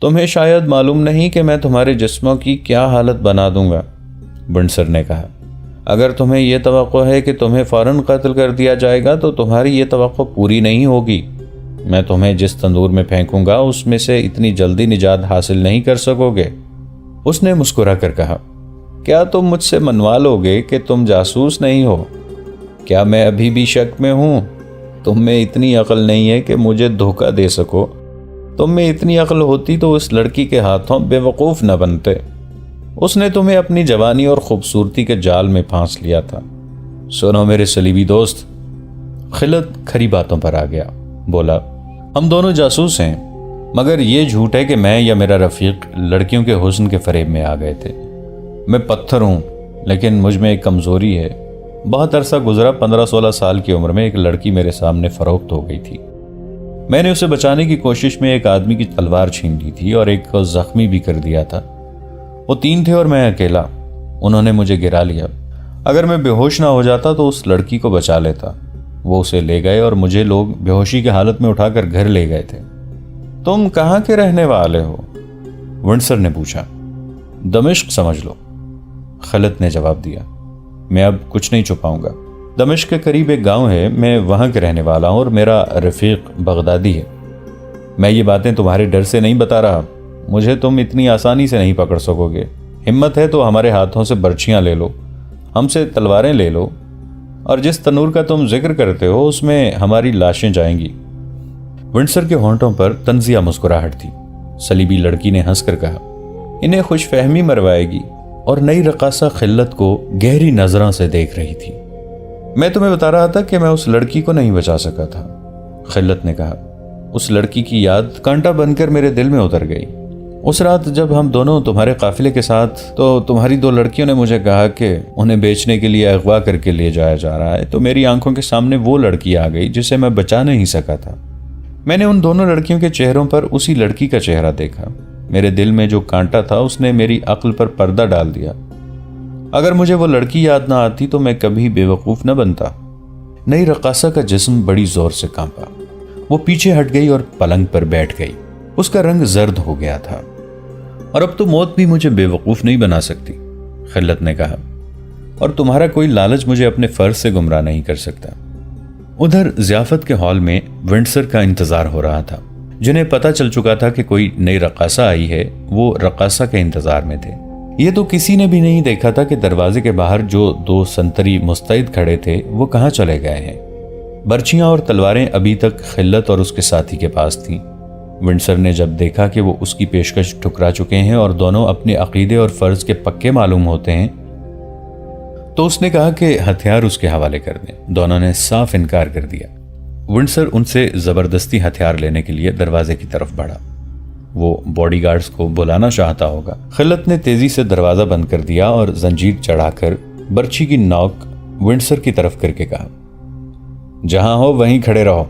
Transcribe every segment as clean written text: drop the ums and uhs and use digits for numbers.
تمہیں شاید معلوم نہیں کہ میں تمہارے جسموں کی کیا حالت بنا دوں گا، ونڈسر نے کہا۔ اگر تمہیں یہ توقع ہے کہ تمہیں فوراً قتل کر دیا جائے گا تو تمہاری یہ توقع پوری نہیں ہوگی۔ میں تمہیں جس تندور میں پھینکوں گا اس میں سے اتنی جلدی نجات حاصل نہیں کر سکو گے۔ اس نے مسکرا کر کہا، کیا تم مجھ سے منوا لو گے کہ تم جاسوس نہیں ہو؟ کیا میں ابھی بھی شک میں ہوں؟ تم میں اتنی عقل نہیں ہے کہ مجھے دھوکہ دے سکو۔ تم میں اتنی عقل ہوتی تو اس لڑکی کے ہاتھوں بے وقوف نہ بنتے۔ اس نے تمہیں اپنی جوانی اور خوبصورتی کے جال میں پھانس لیا تھا۔ سنو میرے صلیبی دوست، خلت کھری باتوں پر آ گیا، بولا، ہم دونوں جاسوس ہیں، مگر یہ جھوٹ ہے کہ میں یا میرا رفیق لڑکیوں کے حسن کے فریب میں آ گئے تھے۔ میں پتھر ہوں، لیکن مجھ میں ایک کمزوری ہے۔ بہت عرصہ گزرا، 15-16 سال کی عمر میں ایک لڑکی میرے سامنے فروخت ہو گئی تھی۔ میں نے اسے بچانے کی کوشش میں ایک آدمی کی تلوار چھین لی تھی اور ایک کو زخمی بھی کر دیا تھا۔ وہ 3 تھے اور میں اکیلا۔ انہوں نے مجھے گرا لیا۔ اگر میں بے ہوش نہ ہو جاتا تو اس لڑکی کو بچا لیتا۔ وہ اسے لے گئے اور مجھے لوگ بے ہوشی کی حالت میں اٹھا کر گھر لے گئے تھے۔ تم کہاں کے رہنے والے ہو؟ ونڈسر نے پوچھا۔ دمشق سمجھ لو، خلت نے جواب دیا۔ میں اب کچھ نہیں چھپاؤں گا۔ دمشق کے قریب ایک گاؤں ہے، میں وہاں کے رہنے والا ہوں اور میرا رفیق بغدادی ہے۔ میں یہ باتیں تمہارے ڈر سے نہیں بتا رہا۔ مجھے تم اتنی آسانی سے نہیں پکڑ سکو گے۔ ہمت ہے تو ہمارے ہاتھوں سے برچیاں لے لو، ہم سے تلواریں لے لو، اور جس تنور کا تم ذکر کرتے ہو اس میں ہماری لاشیں جائیں گی۔ ونڈسر کے ہونٹوں پر طنزیہ مسکراہٹ تھی۔ صلیبی لڑکی نے ہنس کر کہا، انہیں خوش فہمی مروائے گی، اور نئی رقاصہ خلت کو گہری نظروں سے دیکھ رہی تھی۔ میں تمہیں بتا رہا تھا کہ میں اس لڑکی کو نہیں بچا سکا تھا، خلت نے کہا۔ اس لڑکی کی یاد کانٹا بن کر میرے دل میں اتر گئی۔ اس رات جب ہم دونوں تمہارے قافلے کے ساتھ، تو تمہاری 2 لڑکیوں نے مجھے کہا کہ انہیں بیچنے کے لیے اغوا کر کے لے جایا جا رہا ہے، تو میری آنکھوں کے سامنے وہ لڑکی آ گئی جسے میں بچا نہیں سکا تھا۔ میں نے ان دونوں لڑکیوں کے چہروں پر اسی لڑکی کا چہرہ دیکھا۔ میرے دل میں جو کانٹا تھا اس نے میری عقل پر پردہ ڈال دیا۔ اگر مجھے وہ لڑکی یاد نہ آتی تو میں کبھی بے وقوف نہ بنتا۔ نئی رقاصہ کا جسم بڑی زور سے کانپا۔ وہ پیچھے ہٹ گئی اور پلنگ پر بیٹھ گئی۔ اس کا رنگ زرد ہو گیا تھا۔ اور اب تو موت بھی مجھے بے وقوف نہیں بنا سکتی، خلت نے کہا، اور تمہارا کوئی لالچ مجھے اپنے فرض سے گمراہ نہیں کر سکتا۔ ادھر ضیافت کے ہال میں ونڈسر کا انتظار ہو رہا تھا۔ جنہیں پتہ چل چکا تھا کہ کوئی نئی رقاصہ آئی ہے، وہ رقاصہ کے انتظار میں تھے۔ یہ تو کسی نے بھی نہیں دیکھا تھا کہ دروازے کے باہر جو 2 سنتری مستعد کھڑے تھے وہ کہاں چلے گئے ہیں۔ برچیاں اور تلواریں ابھی تک خلت اور اس کے ساتھی کے پاس تھیں۔ ونڈسر نے جب دیکھا کہ وہ اس کی پیشکش ٹھکرا چکے ہیں اور دونوں اپنے عقیدے اور فرض کے پکے معلوم ہوتے ہیں، تو اس نے کہا کہ ہتھیار اس کے حوالے کر دیں۔ دونوں نے صاف انکار کر دیا۔ ونڈسر ان سے زبردستی ہتھیار لینے کے لیے دروازے کی طرف بڑھا۔ وہ باڈی گارڈز کو بلانا چاہتا ہوگا۔ خلت نے تیزی سے دروازہ بند کر دیا اور زنجیر چڑھا کر برچی کی نوک ونڈسر کی طرف کر کے کہا، جہاں ہو وہیں کھڑے رہو۔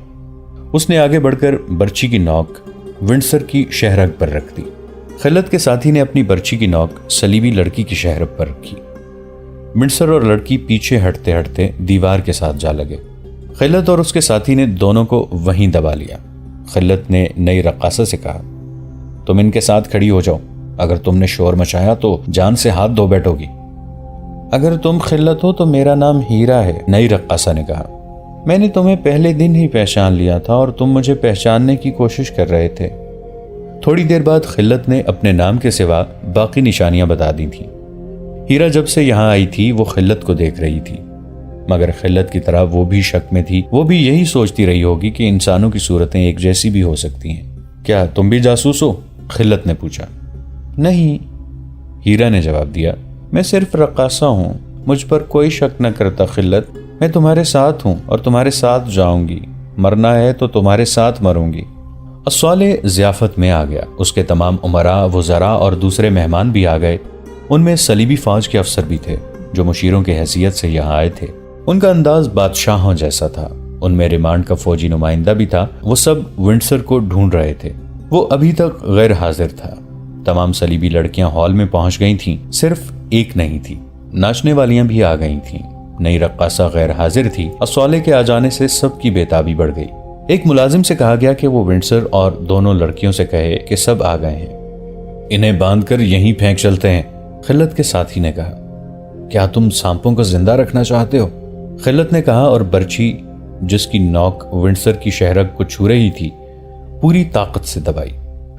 اس نے آگے بڑھ کر برچی کی نوک ونڈسر کی شہرگ پر رکھ دی۔ خلت کے ساتھی نے اپنی برچی کی نوک صلیبی لڑکی کی شہرگ پر رکھی۔ ونڈسر اور لڑکی پیچھے ہٹتے ہٹتے دیوار کے ساتھ جا لگے۔ خلت اور اس کے ساتھی نے دونوں کو وہیں دبا لیا۔ خلت نے نئی رقاصہ سے کہا، تم ان کے ساتھ کھڑی ہو جاؤ، اگر تم نے شور مچایا تو جان سے ہاتھ دھو بیٹھو گی۔ اگر تم خلت ہو تو میرا نام ہیرا ہے، نئی رقاصہ نے کہا۔ میں نے تمہیں پہلے دن ہی پہچان لیا تھا اور تم مجھے پہچاننے کی کوشش کر رہے تھے۔ تھوڑی دیر بعد خلت نے اپنے نام کے سوا باقی نشانیاں بتا دی تھیں۔ ہیرا جب سے یہاں آئی تھی وہ خلت کو دیکھ رہی تھی، مگر خلت کی طرح وہ بھی شک میں تھی۔ وہ بھی یہی سوچتی رہی ہوگی کہ انسانوں کی صورتیں ایک جیسی بھی ہو سکتی ہیں۔ کیا تم بھی جاسوس ہو؟ خلت نے پوچھا۔ نہیں، ہیرا نے جواب دیا، میں صرف رقاصہ ہوں۔ مجھ پر کوئی شک نہ کرتا خلت، میں تمہارے ساتھ ہوں اور تمہارے ساتھ جاؤں گی۔ مرنا ہے تو تمہارے ساتھ مروں گی۔ اسوال ضیافت میں آ گیا۔ اس کے تمام امراء، وزراء اور دوسرے مہمان بھی آ گئے۔ ان میں صلیبی فوج کے افسر بھی تھے جو مشیروں کی حیثیت سے یہاں آئے تھے۔ ان کا انداز بادشاہوں جیسا تھا۔ ان میں ریمانڈ کا فوجی نمائندہ بھی تھا۔ وہ سب ونڈسر کو ڈھونڈ رہے تھے۔ وہ ابھی تک غیر حاضر تھا۔ تمام صلیبی لڑکیاں ہال میں پہنچ گئی تھیں، صرف ایک نہیں تھی۔ ناچنے والیاں بھی آ گئی تھیں۔ نئی رقاصہ غیر حاضر تھی۔ اسوالے کے آ جانے سے سب کی بے تابی بڑھ گئی۔ ایک ملازم سے کہا گیا کہ وہ ونڈسر اور دونوں لڑکیوں سے کہے کہ سب آ گئے ہیں۔ انہیں باندھ کر یہیں پھینک چلتے ہیں، خلت کے ساتھی نے کہا۔ کیا تم سانپوں کو زندہ رکھنا چاہتے ہو؟ خلت نے کہا اور برچھی جس کی نوک ونڈسر کی شہرگ کو چھو رہی تھی پوری طاقت سے دبائی۔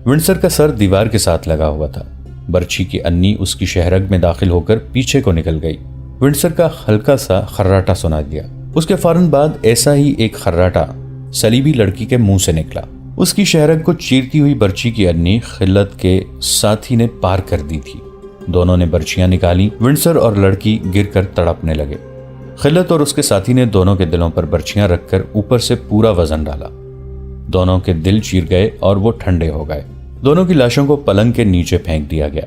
ونڈسر کا سر دیوار کے ساتھ لگا ہوا تھا۔ برچھی کی انی اس کی شہرگ میں داخل ہو کر پیچھے کو نکل گئی۔ ونڈسر کا ہلکا سا خراٹا سنا دیا۔ اس کے فوراً بعد ایسا ہی ایک خراٹا صلیبی لڑکی کے منہ سے نکلا۔ اس کی شہرگ کو چیرتی ہوئی برچھی کی انی خلت کے ساتھی نے پار کر دی تھی۔ دونوں نے برچیاں نکالی۔ ونڈسر اور لڑکی گر کر تڑپنے لگے۔ خلت اور اس کے ساتھی نے دونوں کے دلوں پر برچیاں رکھ کر اوپر سے پورا وزن ڈالا۔ دونوں کے دل چیر گئے اور وہ ٹھنڈے ہو گئے۔ دونوں کی لاشوں کو پلنگ کے نیچے پھینک دیا گیا۔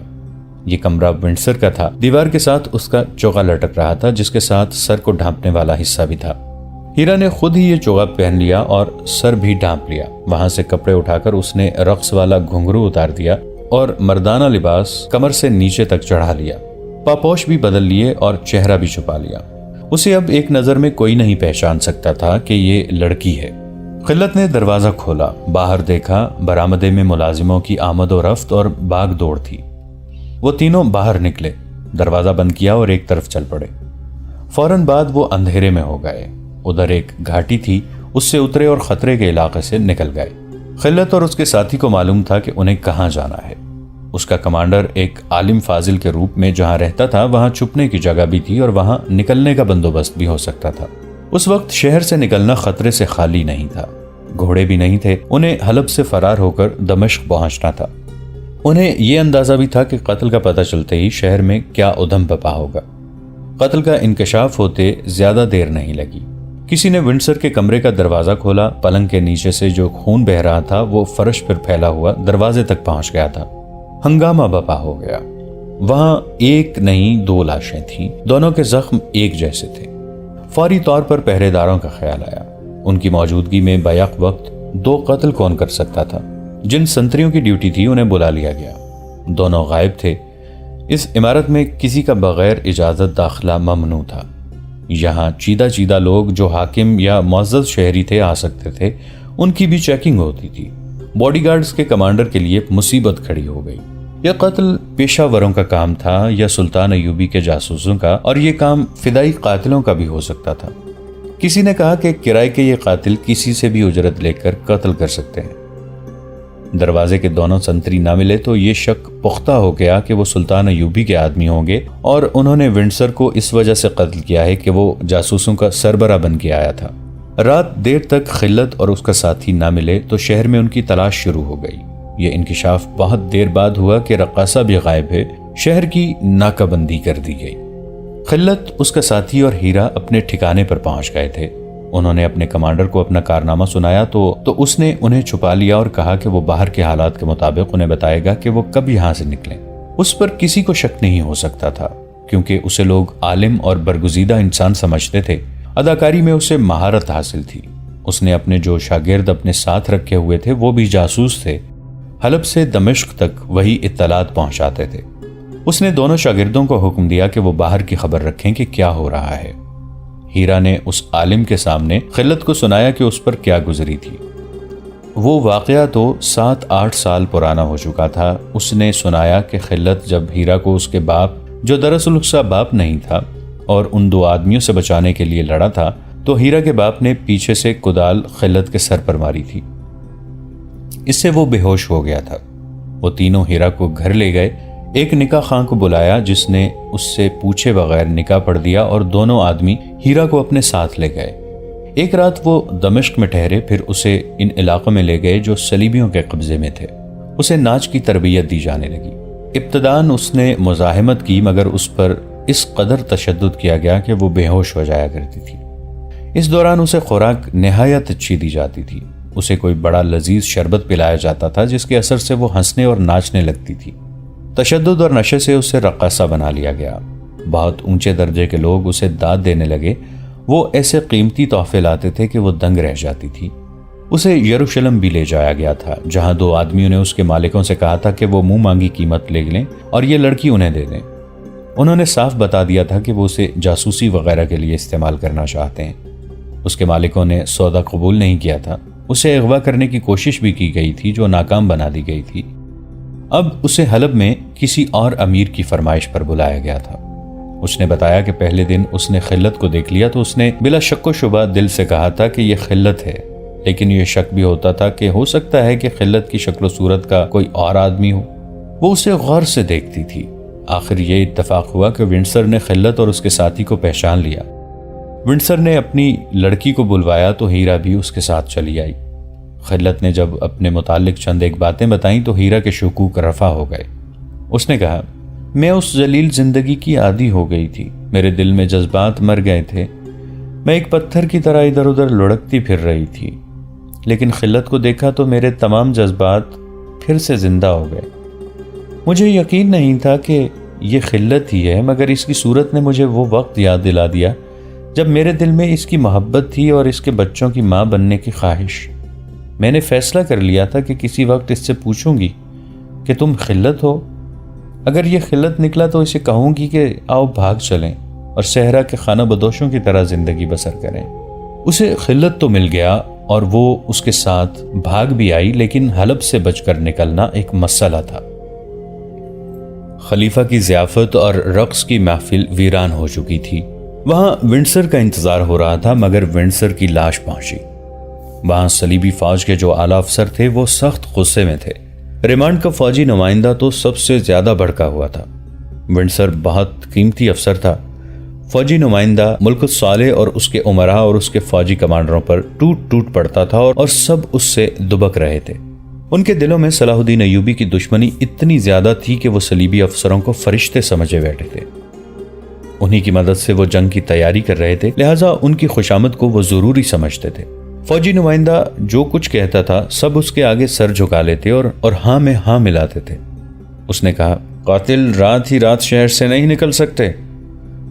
یہ کمرہ ونڈسر کا تھا۔ دیوار کے ساتھ اس کا چوغا لٹک رہا تھا جس کے ساتھ سر کو ڈھانپنے والا حصہ بھی تھا۔ ہیرا نے خود ہی یہ چوغا پہن لیا اور سر بھی ڈھانپ لیا۔ وہاں سے کپڑے اٹھا کر اس نے رقص والا گھنگرو اتار دیا اور مردانہ لباس کمر سے نیچے تک چڑھا لیا۔ پاپوش بھی بدل لیے اور چہرہ بھی چھپا لیا۔ اسے اب ایک نظر میں کوئی نہیں پہچان سکتا تھا کہ یہ لڑکی ہے۔ خلت نے دروازہ کھولا، باہر دیکھا۔ برآمدے میں ملازموں کی آمد و رفت اور بھاگ دوڑ تھی۔ وہ تینوں باہر نکلے، دروازہ بند کیا اور ایک طرف چل پڑے۔ فوراً بعد وہ اندھیرے میں ہو گئے۔ ادھر ایک گھاٹی تھی، اس سے اترے اور خطرے کے علاقے سے نکل گئے۔ خلت اور اس کے ساتھی کو معلوم تھا کہ انہیں کہاں جانا ہے۔ اس کا کمانڈر ایک عالم فاضل کے روپ میں جہاں رہتا تھا وہاں چھپنے کی جگہ بھی تھی اور وہاں نکلنے کا بندوبست بھی ہو سکتا تھا۔ اس وقت شہر سے نکلنا خطرے سے خالی نہیں تھا۔ گھوڑے بھی نہیں تھے۔ انہیں حلب سے فرار ہو کر دمشق پہنچنا تھا۔ انہیں یہ اندازہ بھی تھا کہ قتل کا پتہ چلتے ہی شہر میں کیا ادھم بپا ہوگا۔ قتل کا انکشاف ہوتے زیادہ دیر نہیں لگی۔ کسی نے ونڈسر کے کمرے کا دروازہ کھولا۔ پلنگ کے نیچے سے جو خون بہ رہا تھا وہ فرش پر پھیلا ہوا دروازے تک پہنچ گیا تھا۔ ہنگامہ بپا ہو گیا۔ وہاں ایک نہیں دو لاشیں تھیں۔ دونوں کے زخم ایک جیسے تھے۔ فوری طور پر پہرے داروں کا خیال آیا۔ ان کی موجودگی میں بیک وقت دو قتل کون کر سکتا تھا؟ جن سنتریوں کی ڈیوٹی تھی انہیں بلا لیا گیا۔ دونوں غائب تھے۔ اس عمارت میں کسی کا بغیر اجازت داخلہ ممنوع تھا۔ یہاں چیدہ لوگ جو حاکم یا معزز شہری تھے آ سکتے تھے، ان کی بھی چیکنگ ہوتی تھی۔ باڈی گارڈز کے کمانڈر کے لیے مصیبت کھڑی ہو گئی۔ یہ قتل پیشہ وروں کا کام تھا یا سلطان ایوبی کے جاسوسوں کا، اور یہ کام فدائی قاتلوں کا بھی ہو سکتا تھا۔ کسی نے کہا کہ کرائے کے یہ قاتل کسی سے بھی اجرت لے کر قتل کر سکتے ہیں۔ دروازے کے دونوں سنتری نہ ملے تو یہ شک پختہ ہو گیا کہ وہ سلطان ایوبی کے آدمی ہوں گے اور انہوں نے ونڈسر کو اس وجہ سے قتل کیا ہے کہ وہ جاسوسوں کا سربراہ بن کے آیا تھا۔ رات دیر تک خلت اور اس کا ساتھی نہ ملے تو شہر میں ان کی تلاش شروع ہو گئی۔ یہ انکشاف بہت دیر بعد ہوا کہ رقاصہ بھی غائب ہے۔ شہر کی ناکہ بندی کر دی گئی۔ خلت، اس کا ساتھی اور ہیرا اپنے ٹھکانے پر پہنچ گئے تھے۔ انہوں نے اپنے کمانڈر کو اپنا کارنامہ سنایا تو اس نے انہیں چھپا لیا اور کہا کہ وہ باہر کے حالات کے مطابق انہیں بتائے گا کہ وہ کب یہاں سے نکلیں۔ اس پر کسی کو شک نہیں ہو سکتا تھا کیونکہ اسے لوگ عالم اور برگزیدہ انسان سمجھتے تھے۔ اداکاری میں اسے مہارت حاصل تھی۔ اس نے اپنے جو شاگرد اپنے ساتھ رکھے ہوئے تھے وہ بھی جاسوس تھے۔ حلب سے دمشق تک وہی اطلاعات پہنچاتے تھے۔ اس نے دونوں شاگردوں کو حکم دیا کہ وہ باہر کی خبر رکھیں کہ کیا ہو رہا ہے۔ ہیرا نے اس عالم کے سامنے خلت کو سنایا کہ اس پر کیا گزری تھی۔ وہ واقعہ تو 7-8 سال پرانا ہو چکا تھا۔ اس نے سنایا کہ خلت جب ہیرا کو اس کے باپ، جو دراصل اس کا باپ نہیں تھا، اور ان دو آدمیوں سے بچانے کے لیے لڑا تھا، تو ہیرا کے باپ نے پیچھے سے کدال خلت کے سر پر ماری تھی۔ اس سے وہ بے ہوش ہو گیا تھا۔ وہ تینوں ہیرا کو گھر لے گئے۔ ایک نکاح خاں کو بلایا جس نے اس سے پوچھے بغیر نکاح پڑھ دیا اور دونوں آدمی ہیرا کو اپنے ساتھ لے گئے۔ ایک رات وہ دمشق میں ٹھہرے، پھر اسے ان علاقوں میں لے گئے جو صلیبیوں کے قبضے میں تھے۔ اسے ناچ کی تربیت دی جانے لگی۔ ابتداً اس نے مزاحمت کی مگر اس پر اس قدر تشدد کیا گیا کہ وہ بے ہوش ہو جایا کرتی تھی۔ اس دوران اسے خوراک نہایت اچھی دی جاتی تھی۔ اسے کوئی بڑا لذیذ شربت پلایا جاتا تھا جس کے اثر سے وہ ہنسنے اور ناچنے لگتی تھی۔ تشدد اور نشے سے اسے رقاصہ بنا لیا گیا۔ بہت اونچے درجے کے لوگ اسے داد دینے لگے۔ وہ ایسے قیمتی تحفے لاتے تھے کہ وہ دنگ رہ جاتی تھی۔ اسے یروشلم بھی لے جایا گیا تھا جہاں دو آدمیوں نے اس کے مالکوں سے کہا تھا کہ وہ منہ مانگی قیمت لے لیں اور یہ لڑکی انہیں دے دیں۔ انہوں نے صاف بتا دیا تھا کہ وہ اسے جاسوسی وغیرہ کے لیے استعمال کرنا چاہتے ہیں۔ اس کے مالکوں نے سودا قبول نہیں کیا تھا۔ اسے اغوا کرنے کی کوشش بھی کی گئی تھی جو ناکام بنا دی گئی تھی۔ اب اسے حلب میں کسی اور امیر کی فرمائش پر بلایا گیا تھا۔ اس نے بتایا کہ پہلے دن اس نے خلت کو دیکھ لیا تو اس نے بلا شک و شبہ دل سے کہا تھا کہ یہ خلت ہے، لیکن یہ شک بھی ہوتا تھا کہ ہو سکتا ہے کہ خلت کی شکل و صورت کا کوئی اور آدمی ہو۔ وہ اسے غور سے دیکھتی تھی۔ آخر یہ اتفاق ہوا کہ ونڈسر نے خلت اور اس کے ساتھی کو پہچان لیا۔ ونڈسر نے اپنی لڑکی کو بلوایا تو ہیرا بھی اس کے ساتھ چلی آئی۔ خلت نے جب اپنے متعلق چند ایک باتیں بتائیں تو ہیرا کے شکوک رفع ہو گئے۔ اس نے کہا، میں اس ذلیل زندگی کی عادی ہو گئی تھی، میرے دل میں جذبات مر گئے تھے، میں ایک پتھر کی طرح ادھر ادھر لڑکتی پھر رہی تھی، لیکن خلت کو دیکھا تو میرے تمام جذبات پھر سے زندہ ہو گئے۔ مجھے یقین نہیں تھا کہ یہ خلت ہی ہے، مگر اس کی صورت نے مجھے وہ وقت یاد دلا دیا جب میرے دل میں اس کی محبت تھی اور اس کے بچوں کی ماں بننے کی خواہش۔ میں نے فیصلہ کر لیا تھا کہ کسی وقت اس سے پوچھوں گی کہ تم خلت ہو۔ اگر یہ خلت نکلا تو اسے کہوں گی کہ آؤ بھاگ چلیں اور صحرا کے خانہ بدوشوں کی طرح زندگی بسر کریں۔ اسے خلت تو مل گیا اور وہ اس کے ساتھ بھاگ بھی آئی، لیکن حلب سے بچ کر نکلنا ایک مسئلہ تھا۔ خلیفہ کی ضیافت اور رقص کی محفل ویران ہو چکی تھی۔ وہاں ونڈسر کا انتظار ہو رہا تھا، مگر ونڈسر کی لاش پہنچی۔ وہاں صلیبی فوج کے جو اعلیٰ افسر تھے وہ سخت غصے میں تھے۔ ریمانڈ کا فوجی نمائندہ تو سب سے زیادہ بھڑکا ہوا تھا۔ ونڈسر بہت قیمتی افسر تھا۔ فوجی نمائندہ ملک الصالح اور اس کے امراء اور اس کے فوجی کمانڈروں پر ٹوٹ ٹوٹ پڑتا تھا اور سب اس سے دبک رہے تھے۔ ان کے دلوں میں صلاح الدین ایوبی کی دشمنی اتنی زیادہ تھی کہ وہ صلیبی افسروں کو فرشتے سمجھے بیٹھے تھے۔ انہی کی مدد سے وہ جنگ کی تیاری کر رہے تھے، لہٰذا ان کی خوشامد کو وہ ضروری سمجھتے تھے۔ فوجی نمائندہ جو کچھ کہتا تھا سب اس کے آگے سر جھکا لیتے اور ہاں میں ہاں ملاتے تھے۔ اس نے کہا، قاتل رات ہی رات شہر سے نہیں نکل سکتے۔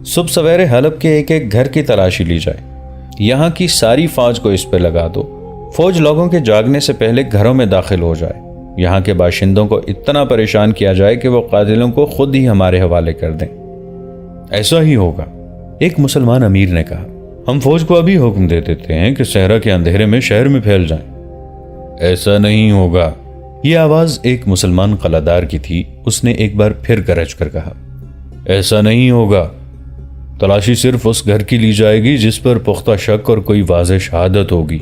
صبح سویرے حلب کے ایک ایک گھر کی تلاشی لی جائے، یہاں کی ساری فوج کو اس پہ لگا دو، فوج لوگوں کے جاگنے سے پہلے گھروں میں داخل ہو جائے، یہاں کے باشندوں کو اتنا پریشان کیا جائے کہ وہ قاتلوں کو خود ہی ہمارے حوالے کر دیں۔ ایسا ہی ہوگا، ایک مسلمان امیر نے کہا۔ ہم فوج کو ابھی حکم دے دیتے ہیں کہ صحرا کے اندھیرے میں شہر میں پھیل جائیں۔ ایسا نہیں ہوگا، یہ آواز ایک مسلمان قلعہ کی تھی۔ اس نے ایک بار پھر گرج کر کہا، ایسا نہیں ہوگا، تلاشی صرف اس گھر کی لی جائے گی جس پر پختہ شک اور کوئی واضح شہادت ہوگی۔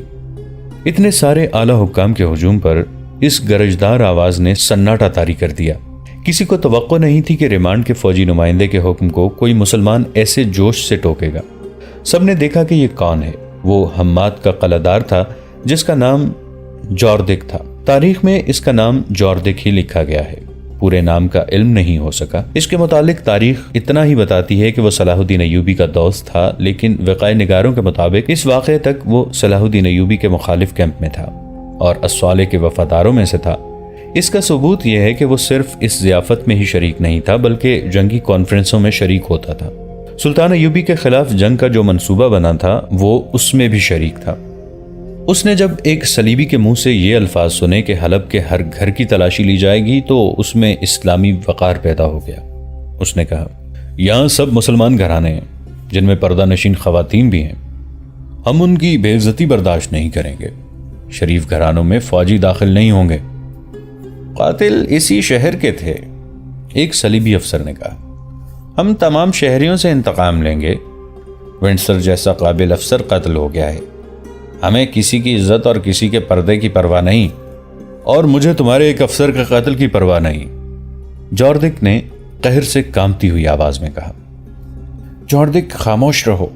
اتنے سارے اعلیٰ حکام کے ہجوم پر اس گرجدار آواز نے سناٹا طاری کر دیا۔ کسی کو توقع نہیں تھی کہ ریمانڈ کے فوجی نمائندے کے حکم کو کوئی مسلمان ایسے جوش سے ٹوکے گا۔ سب نے دیکھا کہ یہ کون ہے۔ وہ حماد کا قلعہ تھا جس کا نام جوردک تھا۔ تاریخ میں اس کا نام جوردک ہی لکھا گیا ہے، پورے نام کا علم نہیں ہو سکا۔ اس کے متعلق تاریخ اتنا ہی بتاتی ہے کہ وہ صلاح الدین ایوبی کا دوست تھا، لیکن وقائع نگاروں کے مطابق اس واقعے تک وہ صلاح الدین ایوبی کے مخالف کیمپ میں تھا اور الصالح کے وفاداروں میں سے تھا۔ اس کا ثبوت یہ ہے کہ وہ صرف اس ضیافت میں ہی شریک نہیں تھا بلکہ جنگی کانفرنسوں میں شریک ہوتا تھا۔ سلطان ایوبی کے خلاف جنگ کا جو منصوبہ بنا تھا وہ اس میں بھی شریک تھا۔ اس نے جب ایک صلیبی کے منہ سے یہ الفاظ سنے کہ حلب کے ہر گھر کی تلاشی لی جائے گی تو اس میں اسلامی وقار پیدا ہو گیا۔ اس نے کہا، یہاں سب مسلمان گھرانے ہیں جن میں پردہ نشین خواتین بھی ہیں، ہم ان کی بے عزتی برداشت نہیں کریں گے۔ شریف گھرانوں میں فوجی داخل نہیں ہوں گے۔ قاتل اسی شہر کے تھے، ایک صلیبی افسر نے کہا۔ ہم تمام شہریوں سے انتقام لیں گے۔ ونڈسر جیسا قابل افسر قتل ہو گیا ہے، ہمیں کسی کی عزت اور کسی کے پردے کی پرواہ نہیں، اور مجھے تمہارے ایک افسر کے قتل کی پرواہ نہیں، جوردک نے قہر سے کانپتی ہوئی آواز میں کہا۔ جوردک خاموش رہو،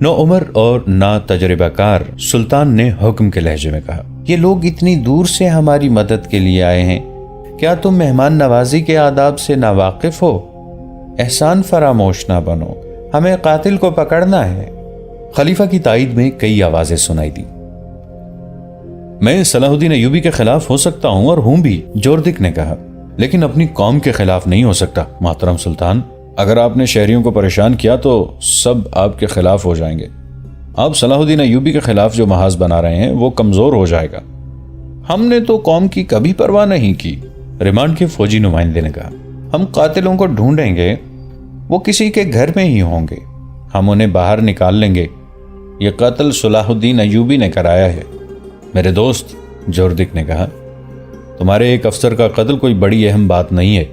نو عمر اور نا تجربہ کار سلطان نے حکم کے لہجے میں کہا۔ یہ لوگ اتنی دور سے ہماری مدد کے لیے آئے ہیں، کیا تم مہمان نوازی کے آداب سے ناواقف ہو؟ احسان فراموش نہ بنو، ہمیں قاتل کو پکڑنا ہے۔ خلیفہ کی تائید میں کئی آوازیں سنائی دی۔ میں صلاح الدین ایوبی کے خلاف ہو سکتا ہوں اور ہوں بھی، جوردک نے کہا، لیکن اپنی قوم کے خلاف نہیں ہو سکتا۔ محترم سلطان، اگر آپ نے شہریوں کو پریشان کیا تو سب آپ کے خلاف ہو جائیں گے۔ آپ صلاح الدین ایوبی کے خلاف جو محاذ بنا رہے ہیں وہ کمزور ہو جائے گا۔ ہم نے تو قوم کی کبھی پرواہ نہیں کی، ریمانڈ کے فوجی نمائندے نے کہا۔ ہم قاتلوں کو ڈھونڈیں گے، وہ کسی کے گھر میں ہی ہوں گے، ہم انہیں باہر نکال لیں گے۔ یہ قتل صلاح الدین ایوبی نے کرایا ہے۔ میرے دوست، جوردک نے کہا، تمہارے ایک افسر کا قتل کوئی بڑی اہم بات نہیں ہے۔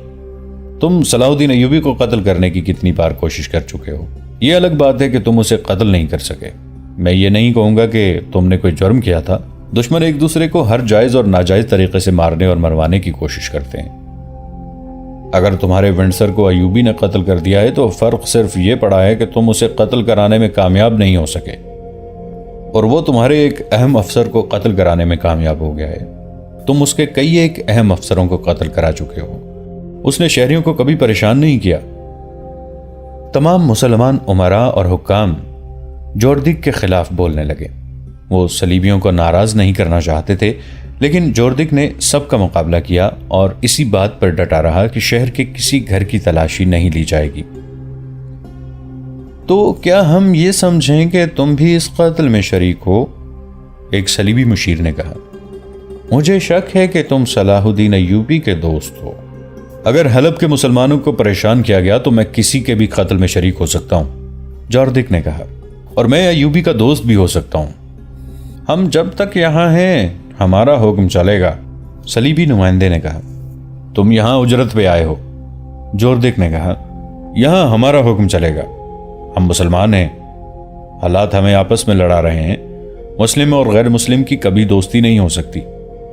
تم صلاح الدین ایوبی کو قتل کرنے کی کتنی بار کوشش کر چکے ہو۔ یہ الگ بات ہے کہ تم اسے قتل نہیں کر سکے۔ میں یہ نہیں کہوں گا کہ تم نے کوئی جرم کیا تھا۔ دشمن ایک دوسرے کو ہر جائز اور ناجائز طریقے سے مارنے اور مروانے کی کوشش کرتے ہیں۔ اگر تمہارے ونڈسر کو ایوبی نے قتل کر دیا ہے تو فرق صرف یہ پڑا ہے کہ تم اسے قتل کرانے میں کامیاب نہیں ہو سکے، اور وہ تمہارے ایک اہم افسر کو قتل کرانے میں کامیاب ہو گیا ہے۔ تم اس کے کئی ایک اہم افسروں کو قتل کرا چکے ہو۔ اس نے شہریوں کو کبھی پریشان نہیں کیا۔ تمام مسلمان امراء اور حکام جوردک کے خلاف بولنے لگے۔ وہ صلیبیوں کو ناراض نہیں کرنا چاہتے تھے، لیکن جوردک نے سب کا مقابلہ کیا اور اسی بات پر ڈٹا رہا کہ شہر کے کسی گھر کی تلاشی نہیں لی جائے گی۔ تو کیا ہم یہ سمجھیں کہ تم بھی اس قتل میں شریک ہو؟ ایک صلیبی مشیر نے کہا۔ مجھے شک ہے کہ تم صلاح الدین ایوبی کے دوست ہو۔ اگر حلب کے مسلمانوں کو پریشان کیا گیا تو میں کسی کے بھی قتل میں شریک ہو سکتا ہوں، جوردک نے کہا، اور میں ایوبی کا دوست بھی ہو سکتا ہوں۔ ہم جب تک یہاں ہیں ہمارا حکم چلے گا، صلیبی نمائندے نے کہا۔ تم یہاں اجرت پہ آئے ہو، جوردک نے کہا۔ یہاں ہمارا حکم چلے گا، ہم مسلمان ہیں، حالات ہمیں آپس میں لڑا رہے ہیں۔ مسلم اور غیر مسلم کی کبھی دوستی نہیں ہو سکتی۔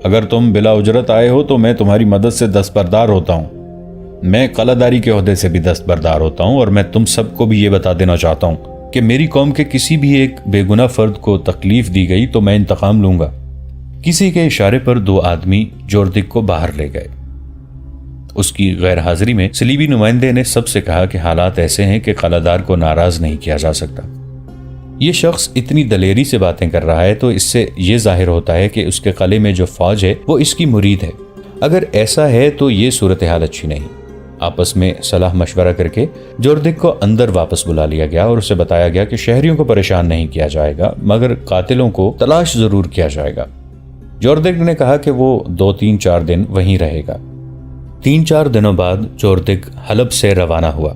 اگر تم بلا اجرت آئے ہو تو میں تمہاری مدد سے دستبردار ہوتا ہوں، میں قلعہ داری کے عہدے سے بھی دستبردار ہوتا ہوں، اور میں تم سب کو بھی یہ بتا دینا چاہتا ہوں کہ میری قوم کے کسی بھی ایک بے گناہ فرد کو تکلیف دی گئی تو میں انتقام لوں گا۔ کسی کے اشارے پر دو آدمی جوردک کو باہر لے گئے۔ اس کی غیر حاضری میں صلیبی نمائندے نے سب سے کہا کہ حالات ایسے ہیں کہ قلعہ دار کو ناراض نہیں کیا جا سکتا۔ یہ شخص اتنی دلیری سے باتیں کر رہا ہے تو اس سے یہ ظاہر ہوتا ہے کہ اس کے قلعے میں جو فوج ہے وہ اس کی مرید ہے۔ اگر ایسا ہے تو یہ صورتحال اچھی نہیں۔ آپس میں صلاح مشورہ کر کے جوردک کو اندر واپس بلا لیا گیا اور اسے بتایا گیا کہ شہریوں کو پریشان نہیں کیا جائے گا، مگر قاتلوں کو تلاش ضرور کیا جائے گا۔ جوردک نے کہا کہ وہ 2-3-4 دن وہیں رہے گا۔ 3-4 دنوں بعد جوردک حلب سے روانہ ہوا۔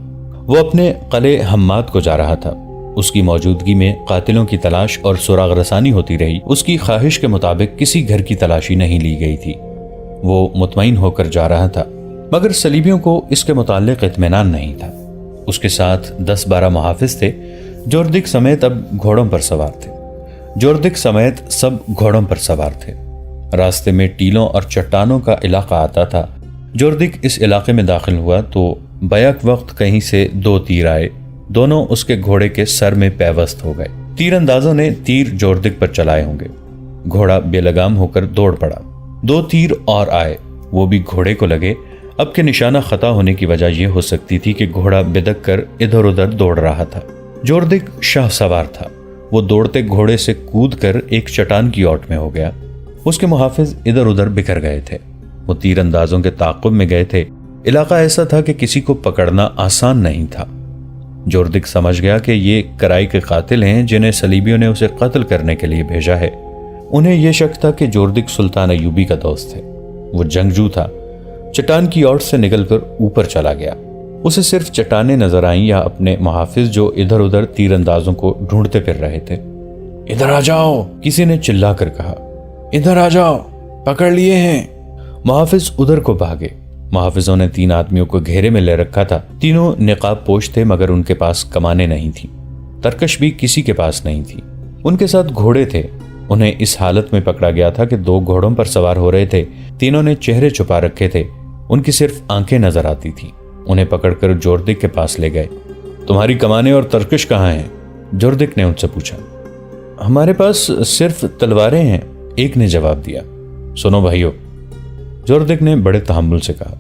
وہ اپنے قلعے حماد کو جا رہا تھا۔ اس کی موجودگی میں قاتلوں کی تلاش اور سراغ رسانی ہوتی رہی۔ اس کی خواہش کے مطابق کسی گھر کی تلاشی نہیں لی گئی تھی۔ وہ مطمئن ہو کر جا رہا تھا، مگر صلیبیوں کو اس کے متعلق اطمینان نہیں تھا۔ اس کے ساتھ 10-12 محافظ تھے، جوردک سمیت اب گھوڑوں پر سوار تھے۔ جوردک سمیت سب گھوڑوں پر سوار تھے۔ راستے میں ٹیلوں اور چٹانوں کا علاقہ آتا تھا۔ جوردک اس علاقے میں داخل ہوا تو بیک وقت کہیں سے 2 تیر آئے۔ دونوں اس کے گھوڑے کے سر میں پیوست ہو گئے۔ تیر اندازوں نے تیر جوردک پر چلائے ہوں گے۔ گھوڑا بے لگام ہو کر دوڑ پڑا۔ 2 تیر اور آئے، وہ بھی گھوڑے کو لگے۔ اب کے نشانہ خطا ہونے کی وجہ یہ ہو سکتی تھی کہ گھوڑا بدک کر ادھر ادھر دوڑ رہا تھا۔ جوردک شاہ سوار تھا۔ وہ دوڑتے گھوڑے سے کود کر ایک چٹان کی اوٹ میں ہو گیا۔ اس کے محافظ ادھر ادھر بکھر گئے تھے۔ وہ تیر اندازوں کے تعاقب میں گئے تھے۔ علاقہ ایسا تھا کہ کسی کو پکڑنا آسان نہیں تھا۔ جوردک سمجھ گیا کہ یہ کرائی کے قاتل ہیں جنہیں صلیبیوں نے اسے قتل کرنے کے لیے بھیجا ہے۔ انہیں یہ شک تھا کہ جوردک سلطان ایوبی کا دوست ہے۔ وہ جنگجو تھا۔ چٹان کی اوٹ سے نکل کر اوپر چلا گیا۔ اسے صرف چٹانیں نظر آئیں یا اپنے محافظ جو ادھر ادھر تیر اندازوں کو ڈھونڈتے پھر رہے تھے۔ ادھر آ جاؤ، کسی نے چلا کر کہا۔ ادھر آ جاؤ، پکڑ لیے ہیں۔ محافظ ادھر کو بھاگے۔ محافظوں نے 3 آدمیوں کو گھیرے میں لے رکھا تھا۔ تینوں نقاب پوش تھے، مگر ان کے پاس کمانیں نہیں تھیں۔ ترکش بھی کسی کے پاس نہیں تھی۔ ان کے ساتھ گھوڑے تھے۔ انہیں اس حالت میں پکڑا گیا تھا کہ 2 گھوڑوں پر سوار ہو رہے تھے۔ تینوں نے چہرے چھپا رکھے تھے، ان کی صرف آنکھیں نظر آتی تھیں۔ انہیں پکڑ کر جوردک کے پاس لے گئے۔ تمہاری کمانیں اور ترکش کہاں ہیں؟ جوردک نے ان سے پوچھا۔ ہمارے پاس صرف تلواریں ہیں، ایک نے جواب دیا۔ سنو بھائیو، جوردک نے بڑے تحمل سے کہا،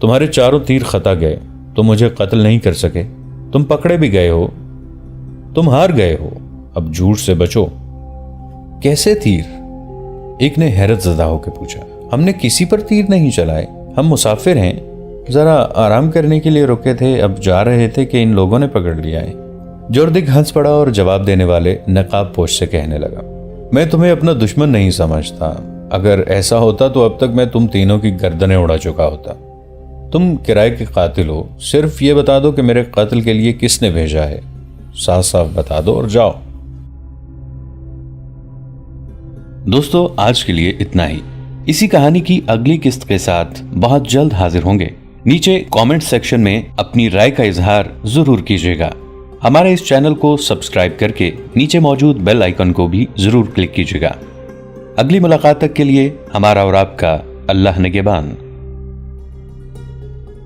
تمہارے 4 تیر خطا گئے، تم مجھے قتل نہیں کر سکے، تم پکڑے بھی گئے ہو، تم ہار گئے ہو، اب جھوٹ سے بچو۔ کیسے تیر؟ ایک نے حیرت زدہ ہو کے پوچھا۔ ہم نے کسی پر تیر نہیں چلائے، ہم مسافر ہیں، ذرا آرام کرنے کے لیے رکے تھے، اب جا رہے تھے کہ ان لوگوں نے پکڑ لیا ہے۔ جوردک ہنس پڑا اور جواب دینے والے نقاب پوش سے کہنے لگا، میں تمہیں اپنا دشمن نہیں سمجھتا، اگر ایسا ہوتا تو اب تک میں تم تینوں کی گردنیں اڑا چکا ہوتا۔ تم کرائے کے قاتل ہو، صرف یہ بتا دو کہ میرے قتل کے لیے کس نے بھیجا ہے، صاف صاف بتا دو اور جاؤ۔ دوستو آج کے لیے اتنا ہی۔ اسی کہانی کی اگلی قسط کے ساتھ بہت جلد حاضر ہوں گے۔ نیچے کامنٹ سیکشن میں اپنی رائے کا اظہار ضرور کیجیے گا۔ ہمارے اس چینل کو سبسکرائب کر کے نیچے موجود بیل آئیکن کو بھی ضرور کلک کیجیے گا۔ اگلی ملاقات تک کے لیے ہمارا اور آپ کا اللہ نگہبان۔